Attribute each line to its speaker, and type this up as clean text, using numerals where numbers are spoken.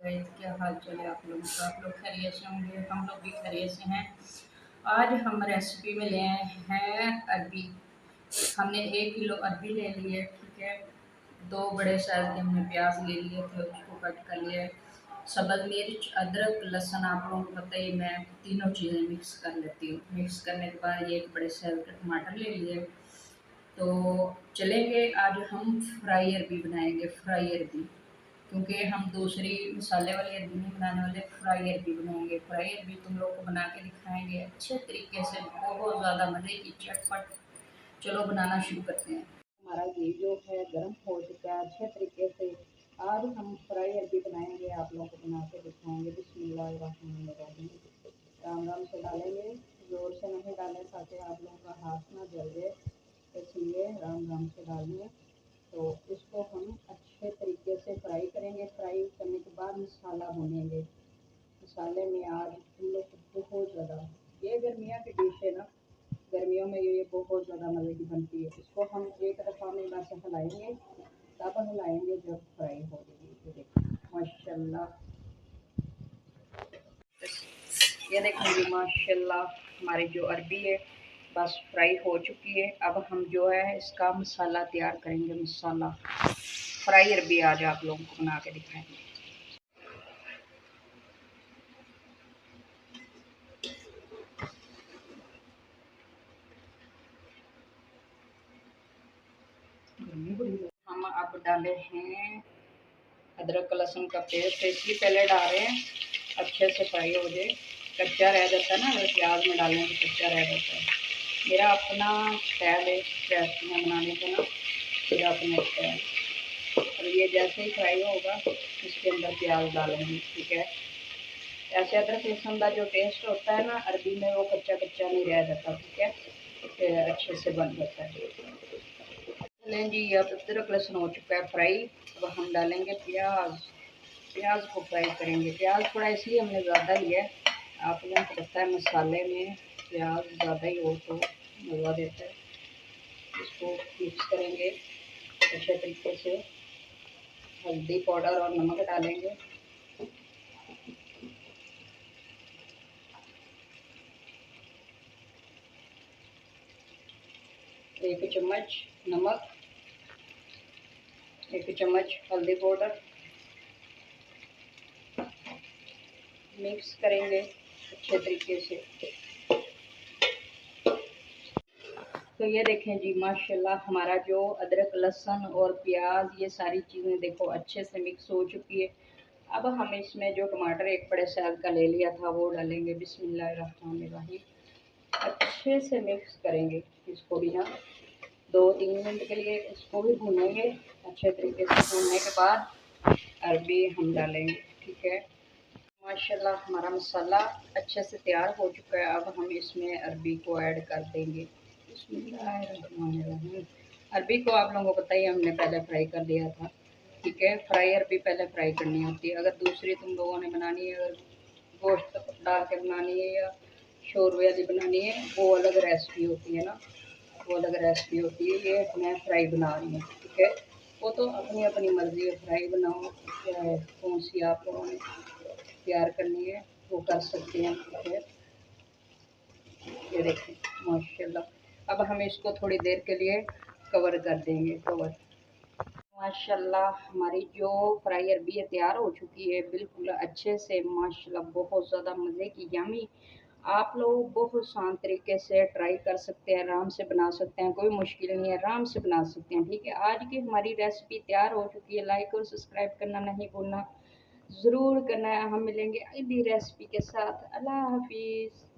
Speaker 1: Guys, क्या हाल चाल है आप लोगों का। आप लोग खैरियत से होंगे, हम लोग भी खैरियत से हैं। आज हम रेसिपी में ले आए हैं अरबी। हमने 1 किलो अरबी ले ली है, ठीक है। 2 बड़े साइज के हमने प्याज ले लिए थे, उसको कट कर लिया है। सब्ज़ मिर्च, अदरक, लहसुन, आप लोगों को पता ही, मैं तीनों चीज़ें मिक्स कर लेती हूँ। मिक्स करने के बाद ये 1 बड़े साइज का टमाटर ले लिए। तो चलेंगे, आज हम फ्राई अरबी बनाएंगे, फ्राई अरबी। क्योंकि हम दूसरी मसाले वाली अरबी नहीं बनाने वाले, फ्राई अरबी बनाएंगे। फ्राई अरबी तुम लोग को बना के दिखाएंगे अच्छे तरीके से, बहुत ज़्यादा मज़े की, चटपट। चलो बनाना शुरू करते हैं। हमारा घी जो है गर्म हो चुका है अच्छे तरीके से। आज हम फ्राई अरबी बनाएंगे, आप लोगों को बना के दिखाएंगे। बिस्मिल्लाहिर्रहमानिर्रहीम। राम राम से डालेंगे, ज़ोर से नहीं डालें ताकि आप लोगों का हाथ ना जल जाए, इसलिए राम राम से डालेंगे। तो इसको हम अच्छे तरीके से फ्राई करेंगे। फ्राई करने के बाद मसाला भूनेंगे। मसाले में आज हम लोग बहुत ज़्यादा, ये गर्मियों की डिश है ना, गर्मियों में ये बहुत ज़्यादा मज़े की बनती है। इसको हम एक दफ़ा में बस हिलाएंगे, तब हिलाएंगे जब फ्राई हो जाएगी। ये देखिए माशाल्लाह, ये देखेंगे माशाल्लाह, हमारी जो अरबी है बस फ्राई हो चुकी है। अब हम जो है इसका मसाला तैयार करेंगे। मसाला फ्राई अरबी आज आप लोगों को बना के दिखाएंगे। हम अब डाले हैं अदरक लहसुन का पेस्ट, इसलिए पहले डाल रहे हैं अच्छे से फ्राई हो जाए। कच्चा रह जाता है ना, अगर प्याज में डालने तो कच्चा रह जाता है। मेरा अपना स्टाइल है रेसिपियाँ बनाने का ना, मेरा अपना स्टाइल। और ये जैसे ही फ्राई होगा इसके अंदर प्याज डालेंगे, ठीक है। ऐसे अदरक लहसुन का जो टेस्ट होता है ना अरबी में, वो कच्चा कच्चा नहीं रह जाता, ठीक है। फिर अच्छे से बन जाता है। चलें जी, अब अदरक लहसुन हो चुका है फ्राई। अब हम डालेंगे प्याज। प्याज को फ्राई करेंगे। प्याज थोड़ा इसलिए हमने ज़्यादा लिया है, आप लोगों को पता है मसाले में प्याज ज़्यादा ही हो तो मज़ा देता है। इसको मिक्स करेंगे अच्छे तरीके से। हल्दी पाउडर और नमक डालेंगे। एक चम्मच नमक, 1 चम्मच हल्दी पाउडर, मिक्स करेंगे अच्छे तरीके से। तो ये देखें जी माशाल्लाह, हमारा जो अदरक लहसुन और प्याज ये सारी चीज़ें देखो अच्छे से मिक्स हो चुकी है। अब हम इसमें जो टमाटर 1 बड़े साइज का ले लिया था वो डालेंगे। बिस्मिल्लाहिर्रहमानिर्रहीम। अच्छे से मिक्स करेंगे इसको भी ना, 2-3 मिनट के लिए इसको भी भूनेंगे। अच्छे तरीके से भूनने के बाद अरबी हम डालेंगे, ठीक है। माशाल्लाह, हमारा मसाला अच्छे से तैयार हो चुका है। अब हम इसमें अरबी को ऐड कर देंगे। बिस्मिल्लाहिर्रहमानिर्रहीम। अरबी को आप लोगों को पता ही, हमने पहले फ्राई कर दिया था, ठीक है। फ्राई अरबी पहले फ्राई करनी होती है। अगर दूसरी तुम लोगों ने बनानी है, अगर गोश्त डाल के बनानी है या शोरबे वाली बनानी है, वो अलग रेसिपी होती है ना, वो अलग रेसिपी होती है। ये मैं फ्राई बना रही हूँ, ठीक है। वो तो अपनी अपनी मर्ज़ी है, फ्राई बनाओ या कौन सी आप लोगों ने तैयार करनी है वो कर सकते हैं, ठीक है। ये देखें माशाल्लाह। अब हम इसको थोड़ी देर के लिए कवर कर देंगे, कवर। माशाल्लाह, हमारी जो फ्राई अरबी है तैयार हो चुकी है बिल्कुल अच्छे से माशाल्लाह, बहुत ज़्यादा मज़े की, यम्मी। आप लोग बहुत आसान तरीके से ट्राई कर सकते हैं, आराम से बना सकते हैं, कोई मुश्किल नहीं है, आराम से बना सकते हैं, ठीक है। आज की हमारी रेसिपी तैयार हो चुकी है। लाइक और सब्सक्राइब करना नहीं भूलना, ज़रूर करना है। हम मिलेंगे अगली रेसिपी के साथ। अल्लाह हाफिज़।